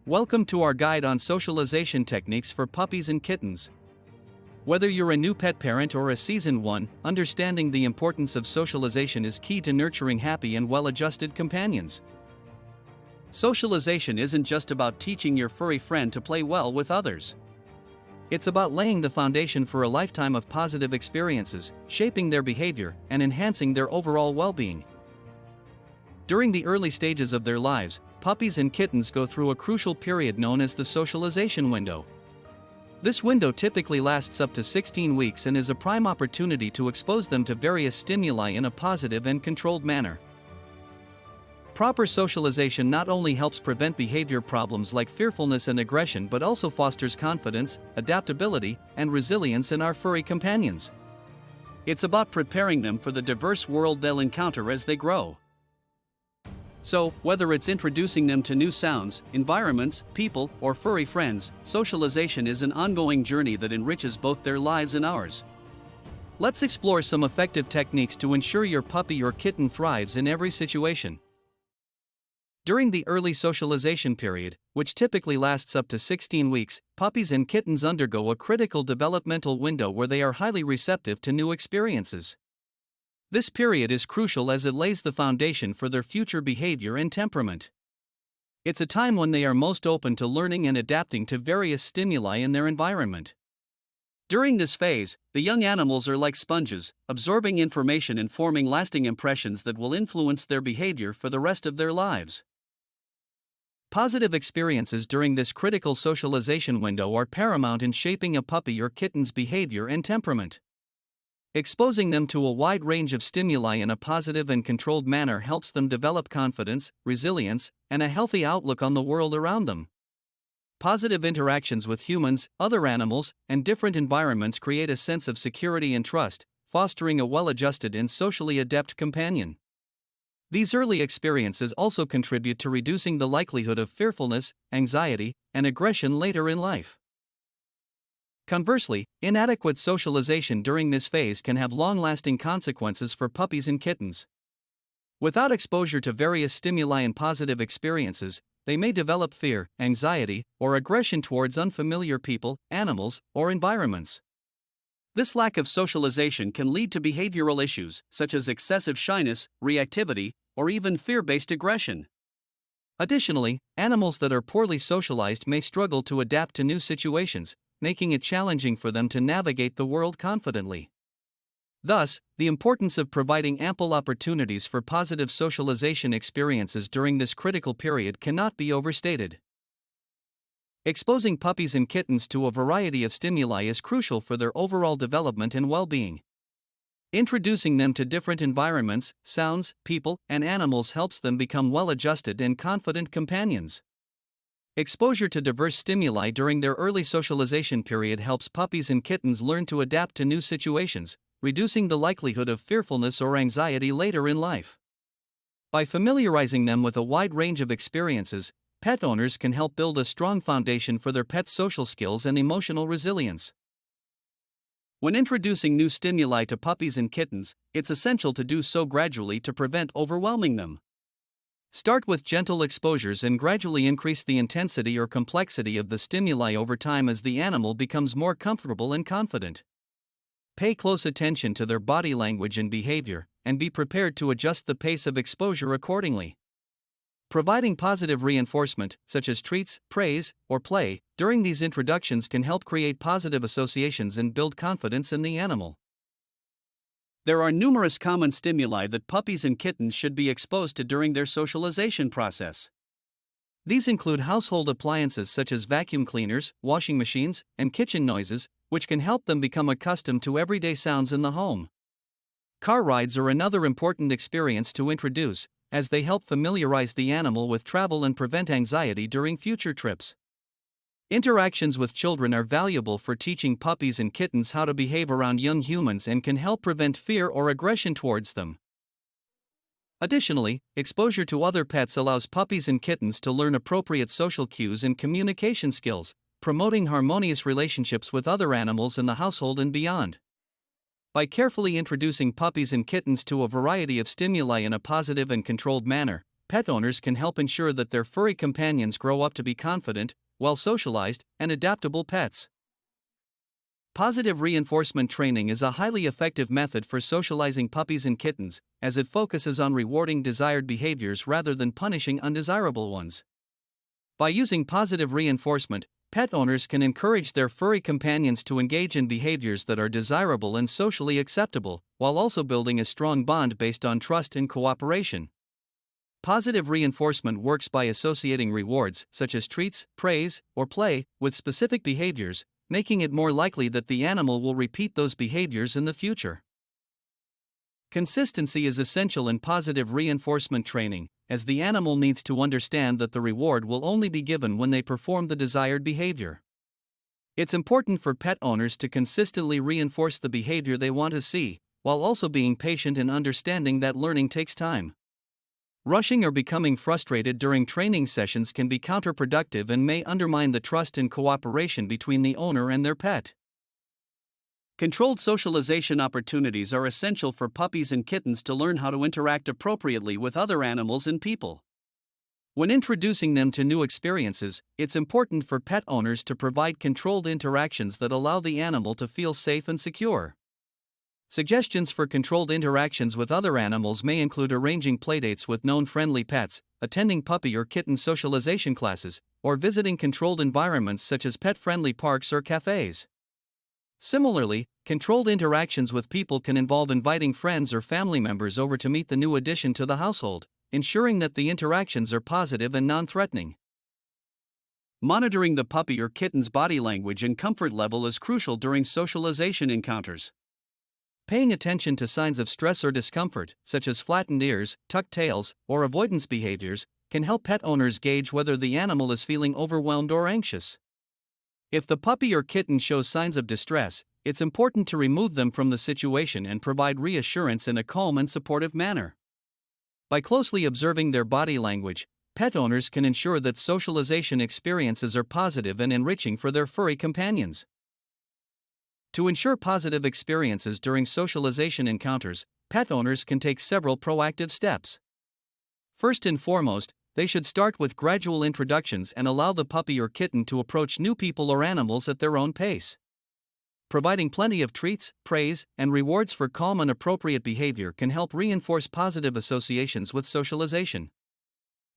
Welcome to our guide on socialization techniques for puppies and kittens. Whether you're a new pet parent or a seasoned one, understanding the importance of socialization is key to nurturing happy and well-adjusted companions. Socialization isn't just about teaching your furry friend to play well with others. It's about laying the foundation for a lifetime of positive experiences, shaping their behavior, and enhancing their overall well-being. During the early stages of their lives, puppies and kittens go through a crucial period known as the socialization window. This window typically lasts up to 16 weeks and is a prime opportunity to expose them to various stimuli in a positive and controlled manner. Proper socialization not only helps prevent behavior problems like fearfulness and aggression but also fosters confidence, adaptability, and resilience in our furry companions. It's about preparing them for the diverse world they'll encounter as they grow. So, whether it's introducing them to new sounds, environments, people, or furry friends, socialization is an ongoing journey that enriches both their lives and ours. Let's explore some effective techniques to ensure your puppy or kitten thrives in every situation. During the early socialization period, which typically lasts up to 16 weeks, puppies and kittens undergo a critical developmental window where they are highly receptive to new experiences. This period is crucial as it lays the foundation for their future behavior and temperament. It's a time when they are most open to learning and adapting to various stimuli in their environment. During this phase, the young animals are like sponges, absorbing information and forming lasting impressions that will influence their behavior for the rest of their lives. Positive experiences during this critical socialization window are paramount in shaping a puppy or kitten's behavior and temperament. Exposing them to a wide range of stimuli in a positive and controlled manner helps them develop confidence, resilience, and a healthy outlook on the world around them. Positive interactions with humans, other animals, and different environments create a sense of security and trust, fostering a well-adjusted and socially adept companion. These early experiences also contribute to reducing the likelihood of fearfulness, anxiety, and aggression later in life. Conversely, inadequate socialization during this phase can have long-lasting consequences for puppies and kittens. Without exposure to various stimuli and positive experiences, they may develop fear, anxiety, or aggression towards unfamiliar people, animals, or environments. This lack of socialization can lead to behavioral issues, such as excessive shyness, reactivity, or even fear-based aggression. Additionally, animals that are poorly socialized may struggle to adapt to new situations, making it challenging for them to navigate the world confidently. Thus, the importance of providing ample opportunities for positive socialization experiences during this critical period cannot be overstated. Exposing puppies and kittens to a variety of stimuli is crucial for their overall development and well-being. Introducing them to different environments, sounds, people, and animals helps them become well-adjusted and confident companions. Exposure to diverse stimuli during their early socialization period helps puppies and kittens learn to adapt to new situations, reducing the likelihood of fearfulness or anxiety later in life. By familiarizing them with a wide range of experiences, pet owners can help build a strong foundation for their pet's social skills and emotional resilience. When introducing new stimuli to puppies and kittens, it's essential to do so gradually to prevent overwhelming them. Start with gentle exposures and gradually increase the intensity or complexity of the stimuli over time as the animal becomes more comfortable and confident. Pay close attention to their body language and behavior, and be prepared to adjust the pace of exposure accordingly. Providing positive reinforcement, such as treats, praise, or play, during these introductions can help create positive associations and build confidence in the animal. There are numerous common stimuli that puppies and kittens should be exposed to during their socialization process. These include household appliances such as vacuum cleaners, washing machines, and kitchen noises, which can help them become accustomed to everyday sounds in the home. Car rides are another important experience to introduce, as they help familiarize the animal with travel and prevent anxiety during future trips. Interactions with children are valuable for teaching puppies and kittens how to behave around young humans and can help prevent fear or aggression towards them. Additionally, exposure to other pets allows puppies and kittens to learn appropriate social cues and communication skills, promoting harmonious relationships with other animals in the household and beyond. By carefully introducing puppies and kittens to a variety of stimuli in a positive and controlled manner, pet owners can help ensure that their furry companions grow up to be confident, well-socialized, and adaptable pets. Positive reinforcement training is a highly effective method for socializing puppies and kittens, as it focuses on rewarding desired behaviors rather than punishing undesirable ones. By using positive reinforcement, pet owners can encourage their furry companions to engage in behaviors that are desirable and socially acceptable, while also building a strong bond based on trust and cooperation. Positive reinforcement works by associating rewards, such as treats, praise, or play, with specific behaviors, making it more likely that the animal will repeat those behaviors in the future. Consistency is essential in positive reinforcement training, as the animal needs to understand that the reward will only be given when they perform the desired behavior. It's important for pet owners to consistently reinforce the behavior they want to see, while also being patient and understanding that learning takes time. Rushing or becoming frustrated during training sessions can be counterproductive and may undermine the trust and cooperation between the owner and their pet. Controlled socialization opportunities are essential for puppies and kittens to learn how to interact appropriately with other animals and people. When introducing them to new experiences, it's important for pet owners to provide controlled interactions that allow the animal to feel safe and secure. Suggestions for controlled interactions with other animals may include arranging playdates with known friendly pets, attending puppy or kitten socialization classes, or visiting controlled environments such as pet-friendly parks or cafes. Similarly, controlled interactions with people can involve inviting friends or family members over to meet the new addition to the household, ensuring that the interactions are positive and non-threatening. Monitoring the puppy or kitten's body language and comfort level is crucial during socialization encounters. Paying attention to signs of stress or discomfort, such as flattened ears, tucked tails, or avoidance behaviors, can help pet owners gauge whether the animal is feeling overwhelmed or anxious. If the puppy or kitten shows signs of distress, it's important to remove them from the situation and provide reassurance in a calm and supportive manner. By closely observing their body language, pet owners can ensure that socialization experiences are positive and enriching for their furry companions. To ensure positive experiences during socialization encounters, pet owners can take several proactive steps. First and foremost, they should start with gradual introductions and allow the puppy or kitten to approach new people or animals at their own pace. Providing plenty of treats, praise, and rewards for calm and appropriate behavior can help reinforce positive associations with socialization.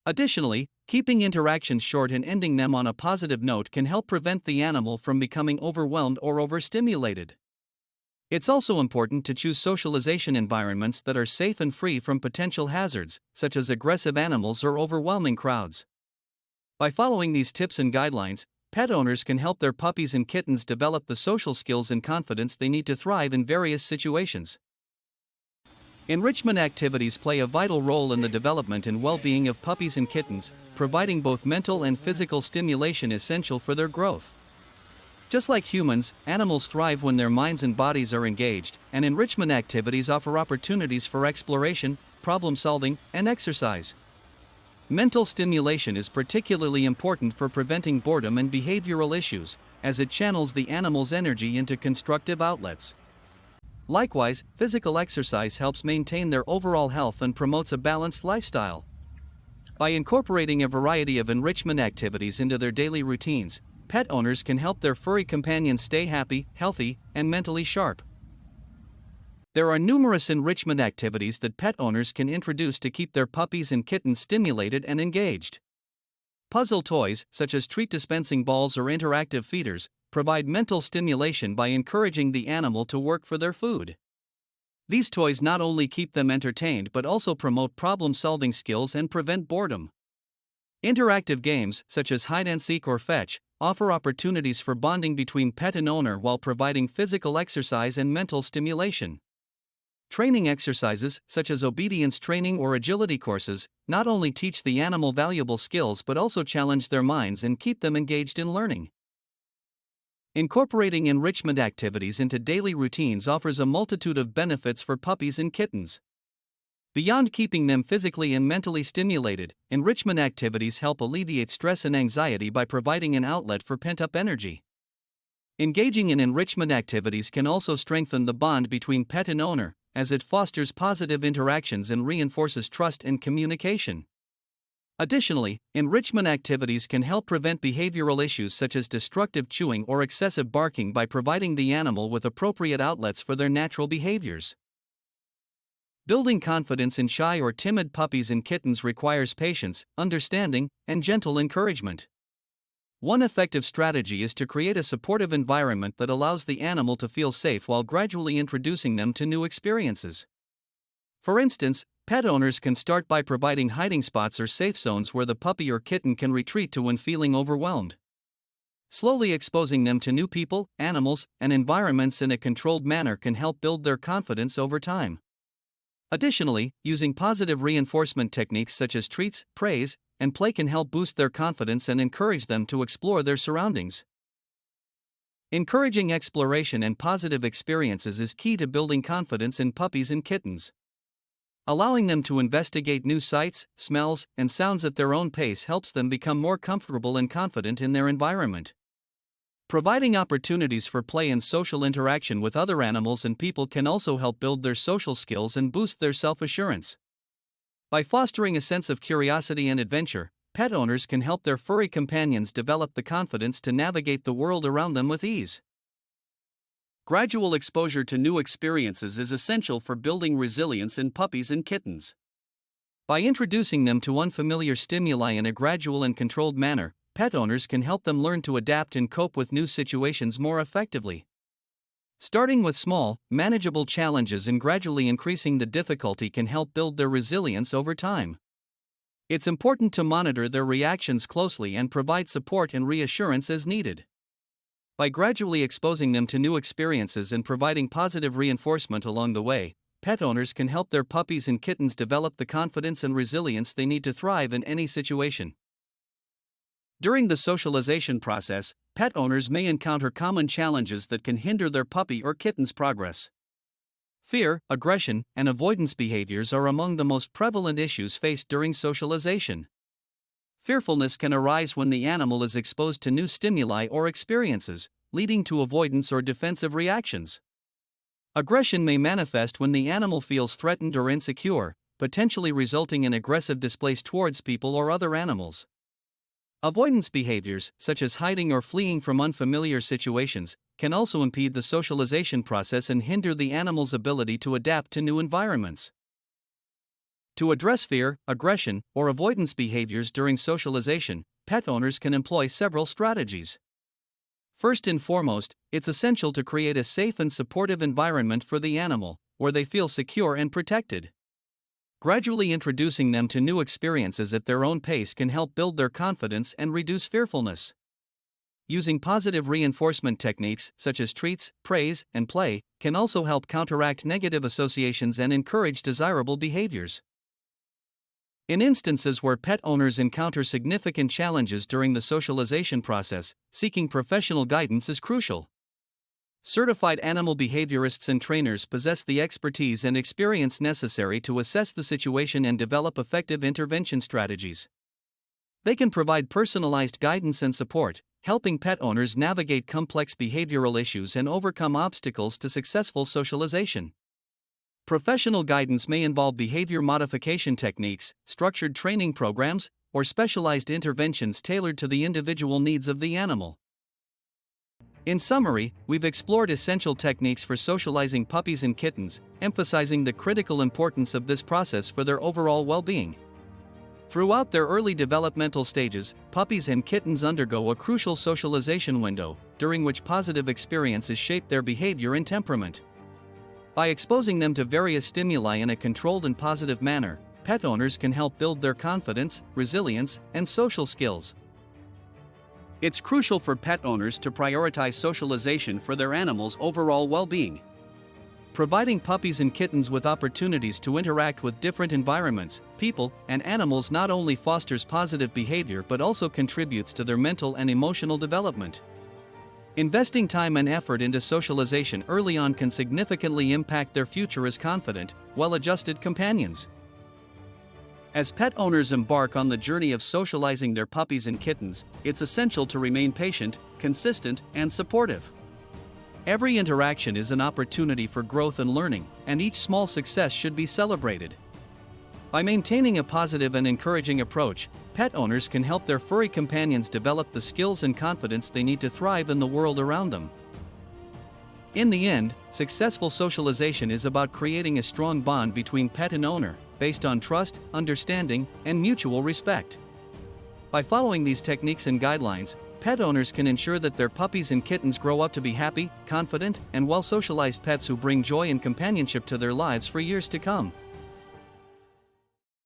Additionally, keeping interactions short and ending them on a positive note can help prevent the animal from becoming overwhelmed or overstimulated. It's also important to choose socialization environments that are safe and free from potential hazards, such as aggressive animals or overwhelming crowds. By following these tips and guidelines, pet owners can help their puppies and kittens develop the social skills and confidence they need to thrive in various situations. Enrichment activities play a vital role in the development and well-being of puppies and kittens, providing both mental and physical stimulation essential for their growth. Just like humans, animals thrive when their minds and bodies are engaged, and enrichment activities offer opportunities for exploration, problem-solving, and exercise. Mental stimulation is particularly important for preventing boredom and behavioral issues, as it channels the animal's energy into constructive outlets. Likewise, physical exercise helps maintain their overall health and promotes a balanced lifestyle. By incorporating a variety of enrichment activities into their daily routines, pet owners can help their furry companions stay happy, healthy, and mentally sharp. There are numerous enrichment activities that pet owners can introduce to keep their puppies and kittens stimulated and engaged. Puzzle toys, such as treat dispensing balls or interactive feeders, provide mental stimulation by encouraging the animal to work for their food. These toys not only keep them entertained but also promote problem-solving skills and prevent boredom. Interactive games, such as hide-and-seek or fetch, offer opportunities for bonding between pet and owner while providing physical exercise and mental stimulation. Training exercises, such as obedience training or agility courses, not only teach the animal valuable skills but also challenge their minds and keep them engaged in learning. Incorporating enrichment activities into daily routines offers a multitude of benefits for puppies and kittens. Beyond keeping them physically and mentally stimulated, enrichment activities help alleviate stress and anxiety by providing an outlet for pent-up energy. Engaging in enrichment activities can also strengthen the bond between pet and owner, as it fosters positive interactions and reinforces trust and communication. Additionally, enrichment activities can help prevent behavioral issues such as destructive chewing or excessive barking by providing the animal with appropriate outlets for their natural behaviors. Building confidence in shy or timid puppies and kittens requires patience, understanding, and gentle encouragement. One effective strategy is to create a supportive environment that allows the animal to feel safe while gradually introducing them to new experiences. For instance, pet owners can start by providing hiding spots or safe zones where the puppy or kitten can retreat to when feeling overwhelmed. Slowly exposing them to new people, animals, and environments in a controlled manner can help build their confidence over time. Additionally, using positive reinforcement techniques such as treats, praise, and play can help boost their confidence and encourage them to explore their surroundings. Encouraging exploration and positive experiences is key to building confidence in puppies and kittens. Allowing them to investigate new sights, smells, and sounds at their own pace helps them become more comfortable and confident in their environment. Providing opportunities for play and social interaction with other animals and people can also help build their social skills and boost their self-assurance. By fostering a sense of curiosity and adventure, pet owners can help their furry companions develop the confidence to navigate the world around them with ease. Gradual exposure to new experiences is essential for building resilience in puppies and kittens. By introducing them to unfamiliar stimuli in a gradual and controlled manner, pet owners can help them learn to adapt and cope with new situations more effectively. Starting with small, manageable challenges and gradually increasing the difficulty can help build their resilience over time. It's important to monitor their reactions closely and provide support and reassurance as needed. By gradually exposing them to new experiences and providing positive reinforcement along the way, pet owners can help their puppies and kittens develop the confidence and resilience they need to thrive in any situation. During the socialization process, pet owners may encounter common challenges that can hinder their puppy or kitten's progress. Fear, aggression, and avoidance behaviors are among the most prevalent issues faced during socialization. Fearfulness can arise when the animal is exposed to new stimuli or experiences, leading to avoidance or defensive reactions. Aggression may manifest when the animal feels threatened or insecure, potentially resulting in aggressive displays towards people or other animals. Avoidance behaviors, such as hiding or fleeing from unfamiliar situations, can also impede the socialization process and hinder the animal's ability to adapt to new environments. To address fear, aggression, or avoidance behaviors during socialization, pet owners can employ several strategies. First and foremost, it's essential to create a safe and supportive environment for the animal, where they feel secure and protected. Gradually introducing them to new experiences at their own pace can help build their confidence and reduce fearfulness. Using positive reinforcement techniques such as treats, praise, and play can also help counteract negative associations and encourage desirable behaviors. In instances where pet owners encounter significant challenges during the socialization process, seeking professional guidance is crucial. Certified animal behaviorists and trainers possess the expertise and experience necessary to assess the situation and develop effective intervention strategies. They can provide personalized guidance and support, helping pet owners navigate complex behavioral issues and overcome obstacles to successful socialization. Professional guidance may involve behavior modification techniques, structured training programs, or specialized interventions tailored to the individual needs of the animal. In summary, we've explored essential techniques for socializing puppies and kittens, emphasizing the critical importance of this process for their overall well-being. Throughout their early developmental stages, puppies and kittens undergo a crucial socialization window, during which positive experiences shape their behavior and temperament. By exposing them to various stimuli in a controlled and positive manner, pet owners can help build their confidence, resilience, and social skills. It's crucial for pet owners to prioritize socialization for their animals' overall well-being. Providing puppies and kittens with opportunities to interact with different environments, people, and animals not only fosters positive behavior but also contributes to their mental and emotional development. Investing time and effort into socialization early on can significantly impact their future as confident, well-adjusted companions. As pet owners embark on the journey of socializing their puppies and kittens, it's essential to remain patient, consistent, and supportive. Every interaction is an opportunity for growth and learning, and each small success should be celebrated. By maintaining a positive and encouraging approach, pet owners can help their furry companions develop the skills and confidence they need to thrive in the world around them. In the end, successful socialization is about creating a strong bond between pet and owner, based on trust, understanding, and mutual respect. By following these techniques and guidelines, pet owners can ensure that their puppies and kittens grow up to be happy, confident, and well-socialized pets who bring joy and companionship to their lives for years to come.